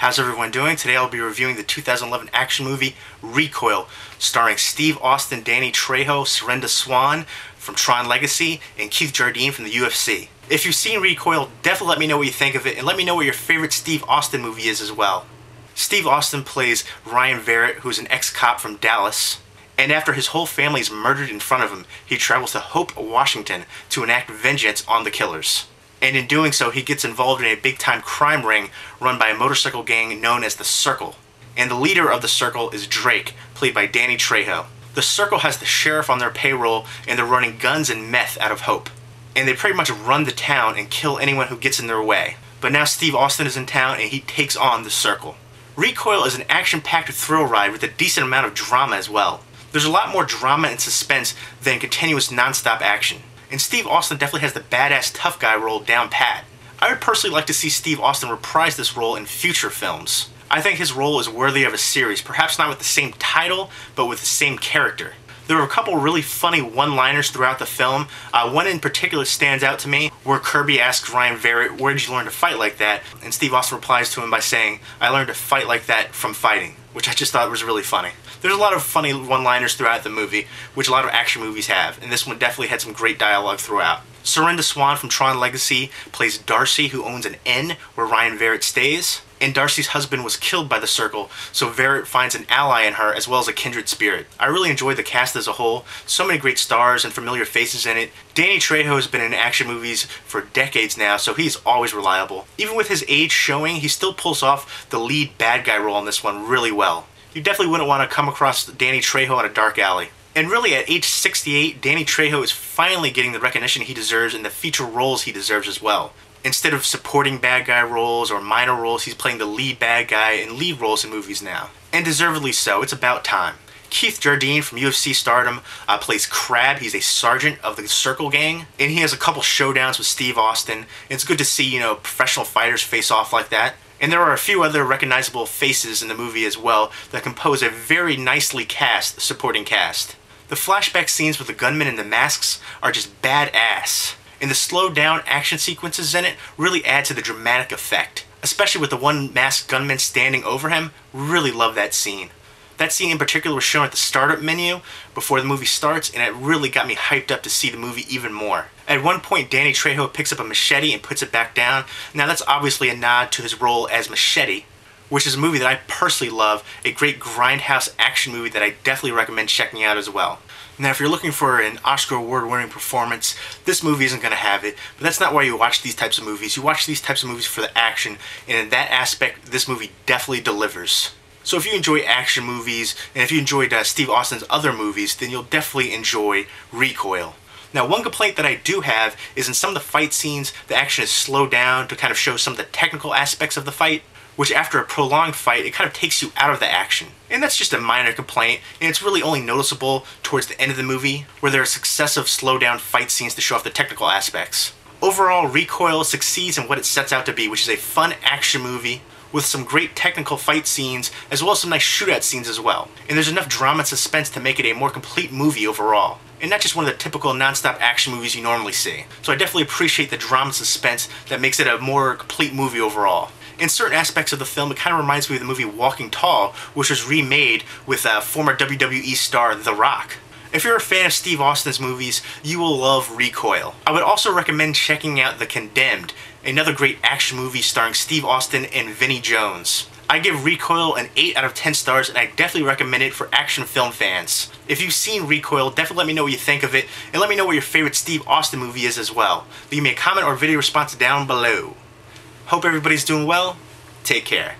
How's everyone doing? Today I'll be reviewing the 2011 action movie Recoil, starring Steve Austin, Danny Trejo, Serinda Swan from Tron Legacy, and Keith Jardine from the UFC. If you've seen Recoil, definitely let me know what you think of it, and let me know what your favorite Steve Austin movie is as well. Steve Austin plays Ryan Varrett, who's an ex-cop from Dallas, and after his whole family is murdered in front of him, he travels to Hope, Washington to enact vengeance on the killers. And in doing so, he gets involved in a big-time crime ring run by a motorcycle gang known as the Circle. And the leader of the Circle is Drayke, played by Danny Trejo. The Circle has the sheriff on their payroll, and they're running guns and meth out of Hope. And they pretty much run the town and kill anyone who gets in their way. But now Steve Austin is in town, and he takes on the Circle. Recoil is an action-packed thrill ride with a decent amount of drama as well. There's a lot more drama and suspense than continuous non-stop action. And Steve Austin definitely has the badass tough guy role down pat. I would personally like to see Steve Austin reprise this role in future films. I think his role is worthy of a series, perhaps not with the same title, but with the same character. There were a couple really funny one-liners throughout the film. One in particular stands out to me, where Kirby asks Ryan Varrett, "Where did you learn to fight like that?" And Steve Austin replies to him by saying, "I learned to fight like that from fighting," which I just thought was really funny. There's a lot of funny one-liners throughout the movie, which a lot of action movies have, and this one definitely had some great dialogue throughout. Serinda Swan from Tron Legacy plays Darcy, who owns an inn where Ryan Varrett stays. And Darcy's husband was killed by the Circle, so Varrett finds an ally in her as well as a kindred spirit. I really enjoyed the cast as a whole. So many great stars and familiar faces in it. Danny Trejo has been in action movies for decades now, so he's always reliable. Even with his age showing, he still pulls off the lead bad guy role in this one really well. You definitely wouldn't want to come across Danny Trejo in a dark alley. And really, at age 68, Danny Trejo is finally getting the recognition he deserves and the feature roles he deserves as well. Instead of supporting bad guy roles or minor roles, he's playing the lead bad guy in lead roles in movies now. And deservedly so, it's about time. Keith Jardine from UFC stardom plays Crab. He's a sergeant of the Circle gang, and he has a couple showdowns with Steve Austin. It's good to see, professional fighters face off like that. And there are a few other recognizable faces in the movie as well that compose a very nicely cast supporting cast. The flashback scenes with the gunmen and the masks are just badass. And the slowed down action sequences in it really add to the dramatic effect. Especially with the one masked gunman standing over him, really love that scene. That scene in particular was shown at the startup menu before the movie starts, and it really got me hyped up to see the movie even more. At one point, Danny Trejo picks up a machete and puts it back down. Now that's obviously a nod to his role as Machete, which is a movie that I personally love, a great grindhouse action movie that I definitely recommend checking out as well. Now, if you're looking for an Oscar award-winning performance, this movie isn't going to have it, but that's not why you watch these types of movies. You watch these types of movies for the action, and in that aspect, this movie definitely delivers. So if you enjoy action movies, and if you enjoyed Steve Austin's other movies, then you'll definitely enjoy Recoil. Now, one complaint that I do have is in some of the fight scenes, the action is slowed down to kind of show some of the technical aspects of the fight, which after a prolonged fight, it kind of takes you out of the action. And that's just a minor complaint, and it's really only noticeable towards the end of the movie, where there are successive slowed-down fight scenes to show off the technical aspects. Overall, Recoil succeeds in what it sets out to be, which is a fun action movie with some great technical fight scenes, as well as some nice shootout scenes as well. And there's enough drama and suspense to make it a more complete movie overall. And not just one of the typical non-stop action movies you normally see. So I definitely appreciate the drama and suspense that makes it a more complete movie overall. In certain aspects of the film, it kind of reminds me of the movie Walking Tall, which was remade with former WWE star The Rock. If you're a fan of Steve Austin's movies, you will love Recoil. I would also recommend checking out The Condemned, another great action movie starring Steve Austin and Vinnie Jones. I give Recoil an 8 out of 10 stars, and I definitely recommend it for action film fans. If you've seen Recoil, definitely let me know what you think of it, and let me know what your favorite Steve Austin movie is as well. Leave me a comment or video response down below. Hope everybody's doing well. Take care.